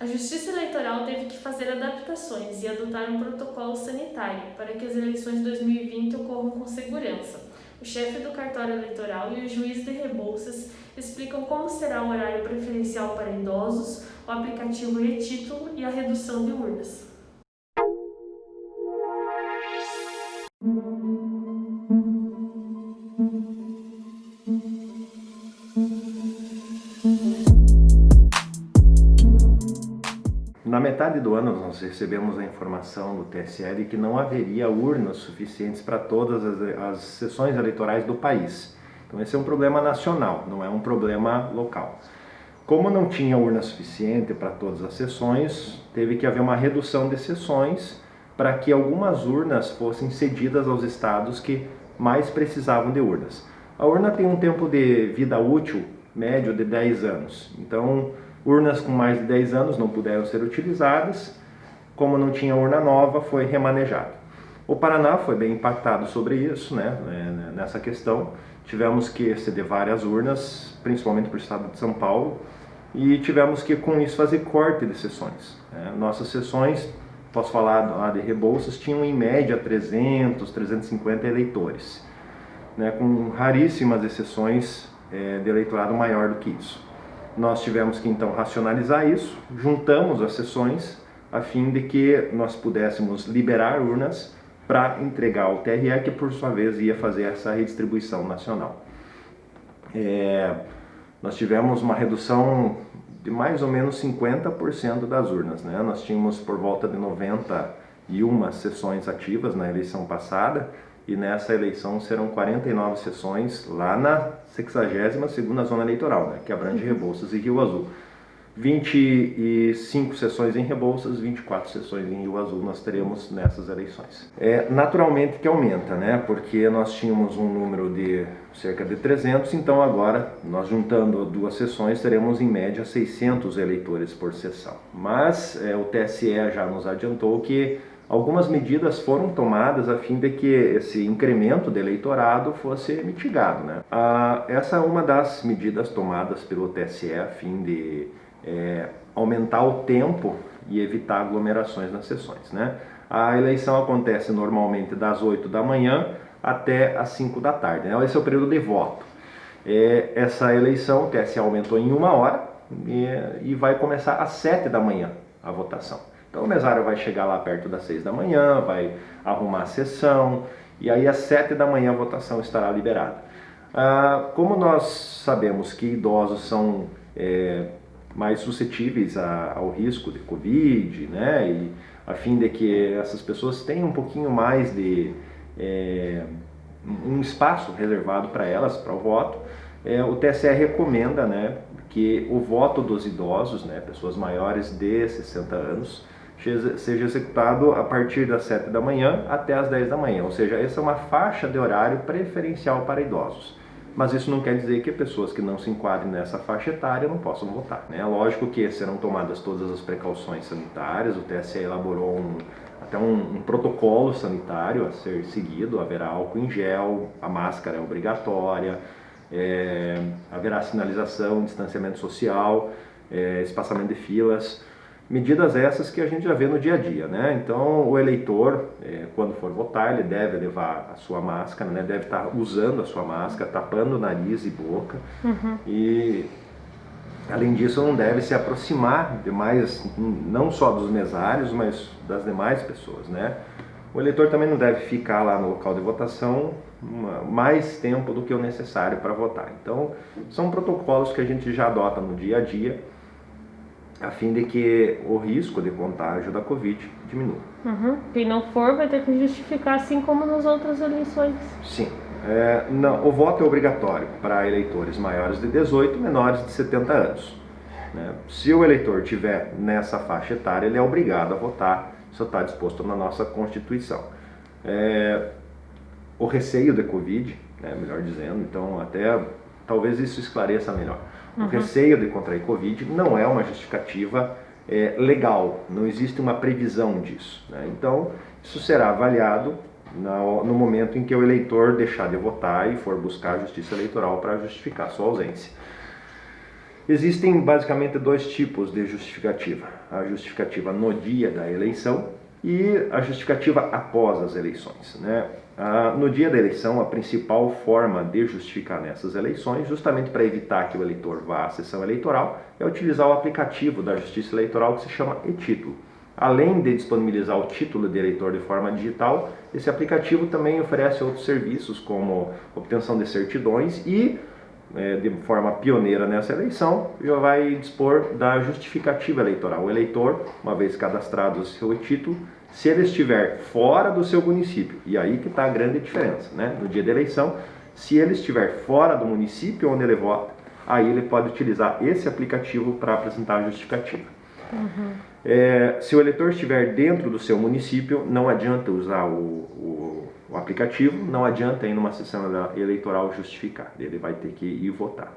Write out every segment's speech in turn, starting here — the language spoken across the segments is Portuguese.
A Justiça Eleitoral teve que fazer adaptações e adotar um protocolo sanitário para que as eleições de 2020 ocorram com segurança. O chefe do cartório eleitoral e o juiz de Rebouças explicam como será o horário preferencial para idosos, o aplicativo e-título e a redução de urnas. Na metade do ano, nós recebemos a informação do TSE de que não haveria urnas suficientes para todas as sessões eleitorais do país. Então esse é um problema nacional, não é um problema local. Como não tinha urna suficiente para todas as sessões, teve que haver uma redução de sessões para que algumas urnas fossem cedidas aos estados que mais precisavam de urnas. A urna tem um tempo de vida útil médio de 10 anos, então urnas com mais de 10 anos não puderam ser utilizadas, como não tinha urna nova, foi remanejado. O Paraná foi bem impactado sobre isso, nessa questão. Tivemos que ceder várias urnas, principalmente para o estado de São Paulo, e tivemos que, com isso, fazer corte de sessões. Nossas sessões, posso falar lá de Rebouças, tinham em média 300, 350 eleitores, com raríssimas exceções de eleitorado maior do que isso. Nós tivemos que então racionalizar isso, juntamos as sessões a fim de que nós pudéssemos liberar urnas para entregar ao TRE, que por sua vez ia fazer essa redistribuição nacional. Nós tivemos uma redução de mais ou menos 50% das urnas. Nós tínhamos por volta de 91 sessões ativas na eleição passada, e nessa eleição serão 49 sessões lá na 62ª Zona Eleitoral, que abrange Rebouças e Rio Azul. 25 sessões em Rebouças, 24 sessões em Rio Azul nós teremos nessas eleições. Naturalmente que aumenta, porque nós tínhamos um número de cerca de 300, então agora, nós juntando duas sessões, teremos em média 600 eleitores por sessão. Mas o TSE já nos adiantou que algumas medidas foram tomadas a fim de que esse incremento de eleitorado fosse mitigado. Essa é uma das medidas tomadas pelo TSE a fim de aumentar o tempo e evitar aglomerações nas sessões. A eleição acontece normalmente das 8 da manhã até as 5 da tarde. Esse é o período de voto. Essa eleição, o TSE aumentou em 1 hora e vai começar às 7 da manhã a votação. Então o mesário vai chegar lá perto das 6 da manhã, vai arrumar a sessão, e aí às 7 da manhã a votação estará liberada. Como nós sabemos que idosos são mais suscetíveis ao risco de Covid, e a fim de que essas pessoas tenham um pouquinho mais de um espaço reservado para elas, para o voto, o TSE recomenda que o voto dos idosos, pessoas maiores de 60 anos, seja executado a partir das 7 da manhã até as 10 da manhã, ou seja, essa é uma faixa de horário preferencial para idosos. Mas isso não quer dizer que pessoas que não se enquadrem nessa faixa etária não possam votar. Lógico que serão tomadas todas as precauções sanitárias, o TSE elaborou até um protocolo sanitário a ser seguido, haverá álcool em gel, a máscara é obrigatória, haverá sinalização, distanciamento social, espaçamento de filas. Medidas essas que a gente já vê no dia a dia, Então o eleitor, quando for votar, ele deve levar a sua máscara, deve estar usando a sua máscara, tapando o nariz e boca. E além disso não deve se aproximar demais, não só dos mesários, mas das demais pessoas, O eleitor também não deve ficar lá no local de votação mais tempo do que o necessário para votar. Então são protocolos que a gente já adota no dia a dia, a fim de que o risco de contágio da Covid diminua. Quem não for vai ter que justificar, assim como nas outras eleições. Sim. O voto é obrigatório para eleitores maiores de 18 e menores de 70 anos. Se o eleitor estiver nessa faixa etária, ele é obrigado a votar, isso está disposto na nossa Constituição. O receio de Covid, melhor dizendo, então até talvez isso esclareça melhor. O receio de contrair Covid não é uma justificativa legal, não existe uma previsão disso. Então, isso será avaliado no momento em que o eleitor deixar de votar e for buscar a justiça eleitoral para justificar sua ausência. Existem basicamente dois tipos de justificativa. A justificativa no dia da eleição e a justificativa após as eleições, né? No dia da eleição, a principal forma de justificar nessas eleições, justamente para evitar que o eleitor vá à sessão eleitoral, é utilizar o aplicativo da Justiça Eleitoral que se chama e-Título. Além de disponibilizar o título de eleitor de forma digital, esse aplicativo também oferece outros serviços como obtenção de certidões e, de forma pioneira nessa eleição, já vai dispor da justificativa eleitoral. O eleitor, uma vez cadastrado o seu título, se ele estiver fora do seu município, e aí que está a grande diferença, né? No dia da eleição, se ele estiver fora do município onde ele vota, aí ele pode utilizar esse aplicativo para apresentar a justificativa. Se o eleitor estiver dentro do seu município, não adianta usar o aplicativo, não adianta ir numa sessão eleitoral justificar, ele vai ter que ir votar.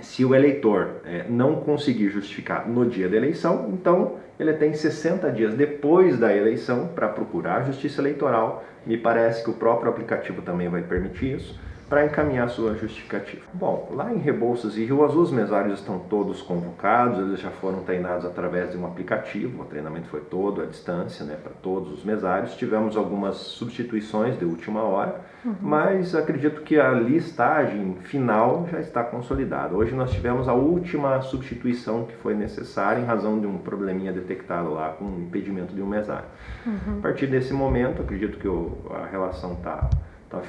Se o eleitor não conseguir justificar no dia da eleição, então ele tem 60 dias depois da eleição para procurar a Justiça Eleitoral. Me parece que o próprio aplicativo também vai permitir isso, para encaminhar a sua justificativa. Bom, lá em Rebouças e Rio Azul, os mesários estão todos convocados, eles já foram treinados através de um aplicativo, o treinamento foi todo à distância, né, para todos os mesários. Tivemos algumas substituições de última hora, mas acredito que a listagem final já está consolidada. Hoje nós tivemos a última substituição que foi necessária em razão de um probleminha detectado lá com o impedimento de um mesário. A partir desse momento, acredito que a relação está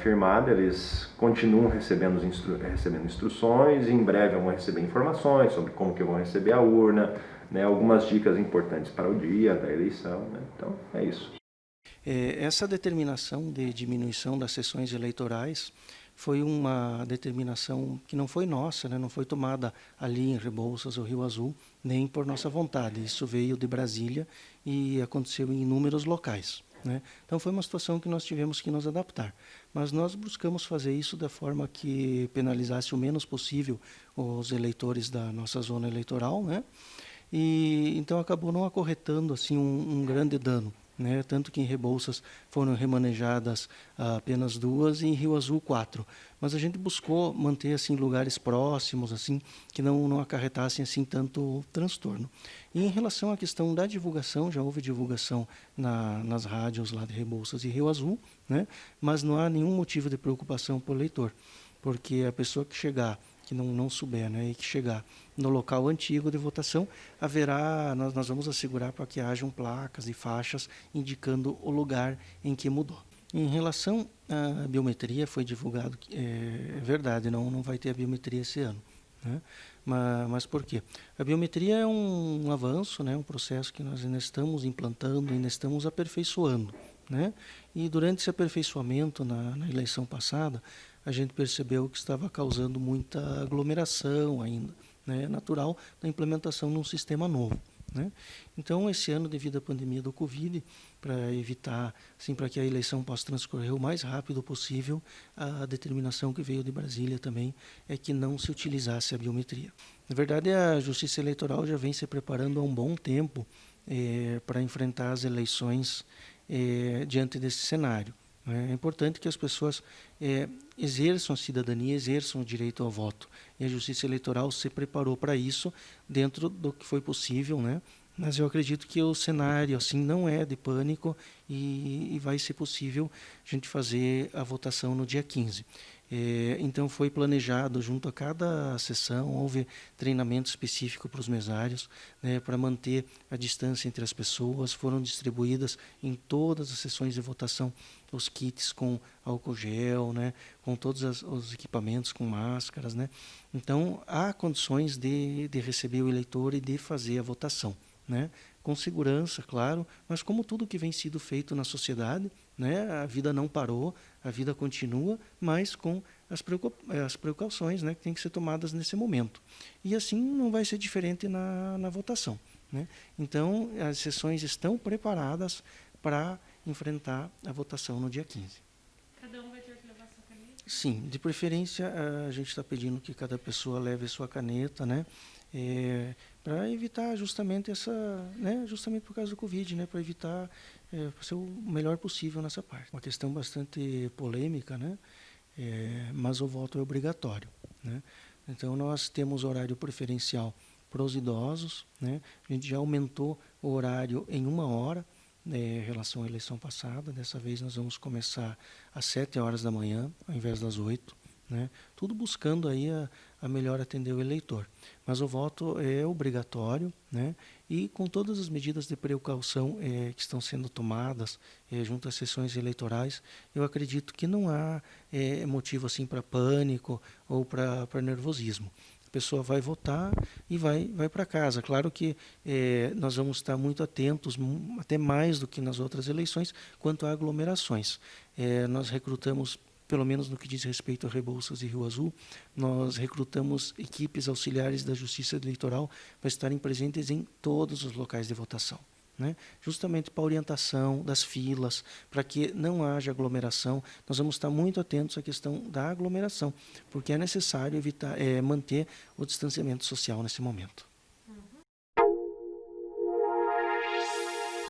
firmada, eles continuam recebendo instruções, e em breve vão receber informações sobre como que vão receber a urna, né, algumas dicas importantes para o dia da eleição, né? Então é isso. Essa determinação de diminuição das sessões eleitorais foi uma determinação que não foi nossa, né? Não foi tomada ali em Rebouças ou Rio Azul, nem por nossa vontade. Isso veio de Brasília e aconteceu em inúmeros locais, né? Então foi uma situação que nós tivemos que nos adaptar, mas nós buscamos fazer isso da forma que penalizasse o menos possível os eleitores da nossa zona eleitoral, né? E então acabou não acarretando assim um grande dano, né? Tanto que em Rebouças foram remanejadas apenas 2 e em Rio Azul 4. Mas a gente buscou manter assim lugares próximos, assim, que não acarretassem assim tanto transtorno. E em relação à questão da divulgação, já houve divulgação nas rádios lá de Rebouças e Rio Azul, né? Mas não há nenhum motivo de preocupação para o eleitor, porque a pessoa que chegar, que não souber, né, e que chegar no local antigo de votação, nós vamos assegurar para que hajam placas e faixas indicando o lugar em que mudou. Em relação à biometria, foi divulgado que é verdade, não vai ter a biometria esse ano, né? Mas por quê? A biometria é um avanço, né, um processo que nós ainda estamos implantando, ainda estamos aperfeiçoando, né? E durante esse aperfeiçoamento na eleição passada, a gente percebeu que estava causando muita aglomeração ainda, né? Natural da implementação de um sistema novo, né? Então, esse ano, devido à pandemia do Covid, para evitar, assim, para que a eleição possa transcorrer o mais rápido possível, a determinação que veio de Brasília também é que não se utilizasse a biometria. Na verdade, a Justiça Eleitoral já vem se preparando há um bom tempo para enfrentar as eleições diante desse cenário. É importante que as pessoas exerçam a cidadania, exerçam o direito ao voto. E a Justiça Eleitoral se preparou para isso dentro do que foi possível, né? Mas eu acredito que o cenário assim não é de pânico e vai ser possível a gente fazer a votação no dia 15. Então foi planejado junto a cada sessão, houve treinamento específico para os mesários, né, para manter a distância entre as pessoas, foram distribuídas em todas as sessões de votação os kits com álcool gel, né, com todos os equipamentos, com máscaras, né. Então há condições de receber o eleitor e de fazer a votação, né, com segurança, claro, mas como tudo que vem sido feito na sociedade, né, a vida não parou, a vida continua, mas com as precauções, né, que têm que ser tomadas nesse momento. E assim não vai ser diferente na votação, né? Então, as sessões estão preparadas para enfrentar a votação no dia 15. Cada um vai ter que levar sua caneta? Sim, de preferência a gente está pedindo que cada pessoa leve sua caneta, né? Para evitar justamente justamente por causa do Covid, né? Para evitar ser o melhor possível nessa parte. Uma questão bastante polêmica, né? Mas o voto é obrigatório, né? Então, nós temos horário preferencial para os idosos, né? A gente já aumentou o horário em 1 hora, em relação à eleição passada. Dessa vez nós vamos começar às 7 horas da manhã, ao invés das 8, né? Tudo buscando aí a melhor atender o eleitor. Mas o voto é obrigatório, né? E com todas as medidas de precaução que estão sendo tomadas junto às sessões eleitorais, eu acredito que não há motivo assim para pânico ou para nervosismo. A pessoa vai votar e vai para casa. Claro que nós vamos estar muito atentos, até mais do que nas outras eleições, quanto a aglomerações. Nós recrutamos, pelo menos no que diz respeito a Rebouças e Rio Azul, nós recrutamos equipes auxiliares da Justiça Eleitoral para estarem presentes em todos os locais de votação, né? Justamente para a orientação das filas, para que não haja aglomeração. Nós vamos estar muito atentos à questão da aglomeração, porque é necessário evitar, manter o distanciamento social nesse momento.